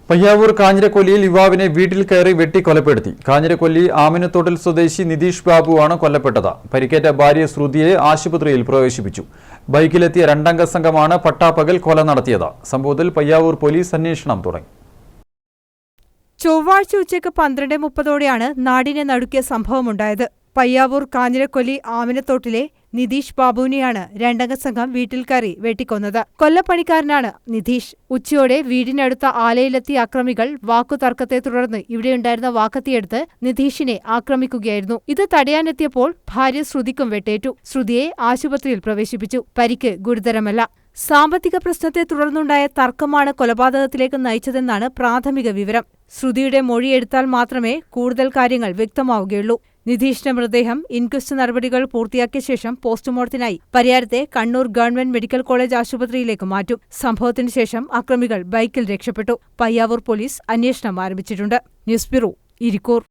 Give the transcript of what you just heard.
പയ്യാവൂർ കാഞ്ഞിരക്കൊല്ലിയിൽ യുവാവിനെ വീട്ടിൽ കയറി വെട്ടിക്കൊലപ്പെടുത്തി. കാഞ്ഞിരക്കൊല്ലി ആമിനത്തോട്ടിൽ സ്വദേശി നിതീഷ് ബാബുവാണ് കൊല്ലപ്പെട്ടത്. പരിക്കേറ്റ ഭാര്യ ശ്രുതിയെ ആശുപത്രിയിൽ പ്രവേശിപ്പിച്ചു. ബൈക്കിലെത്തിയ രണ്ടംഗ സംഘമാണ് പട്ടാപ്പകൽ കൊല നടത്തിയത്. സംഭവത്തിൽ പയ്യാവൂർ പോലീസ് അന്വേഷണം തുടങ്ങി. ചൊവ്വാഴ്ച ഉച്ചയ്ക്ക് 12:30ഓടെയാണ് നാടിനെ നടുക്കിയ സംഭവമുണ്ടായത്. പയ്യാവൂർ കാഞ്ഞിരക്കൊല്ലി ആമിനത്തോട്ടിലെ നിതീഷ് ബാബുവിനെയാണ് രണ്ടംഗ സംഘം വീട്ടിൽ കയറി വെട്ടിക്കൊന്നത്. കൊല്ലപ്പണിക്കാരനാണ് നിതീഷ്. ഉച്ചയോടെ വീടിനടുത്ത ആലയിലെത്തിയ അക്രമികൾ വാക്കുതർക്കത്തെ തുടർന്ന് ഇവിടെയുണ്ടായിരുന്ന വാക്കത്തിയെടുത്ത് നിതീഷിനെ ആക്രമിക്കുകയായിരുന്നു. ഇത് തടയാനെത്തിയപ്പോൾ ഭാര്യ ശ്രുതിക്കും വെട്ടേറ്റു. ശ്രുതിയെ ആശുപത്രിയിൽ പ്രവേശിപ്പിച്ചു. പരിക്ക് ഗുരുതരമല്ല. സാമ്പത്തിക പ്രശ്നത്തെ തുടർന്നുണ്ടായ തർക്കമാണ് കൊലപാതകത്തിലേക്ക് നയിച്ചതെന്നാണ് പ്രാഥമിക വിവരം. ശ്രുതിയുടെ മൊഴിയെടുത്താൽ മാത്രമേ കൂടുതൽ കാര്യങ്ങൾ വ്യക്തമാവുകയുള്ളൂ. നിതീഷിന്റെ മൃതദേഹം ഇൻക്വസ്റ്റ് നടപടികൾ പൂർത്തിയാക്കിയ ശേഷം പോസ്റ്റ്മോർട്ടത്തിനായി പരിയാരത്തെ കണ്ണൂർ ഗവൺമെന്റ് മെഡിക്കൽ കോളേജ് ആശുപത്രിയിലേക്ക് മാറ്റും. സംഭവത്തിനു ശേഷം അക്രമികൾ ബൈക്കിൽ രക്ഷപ്പെട്ടു. പയ്യാവൂർ പോലീസ് അന്വേഷണം ആരംഭിച്ചിട്ടുണ്ട്. News bureau, Irikkur.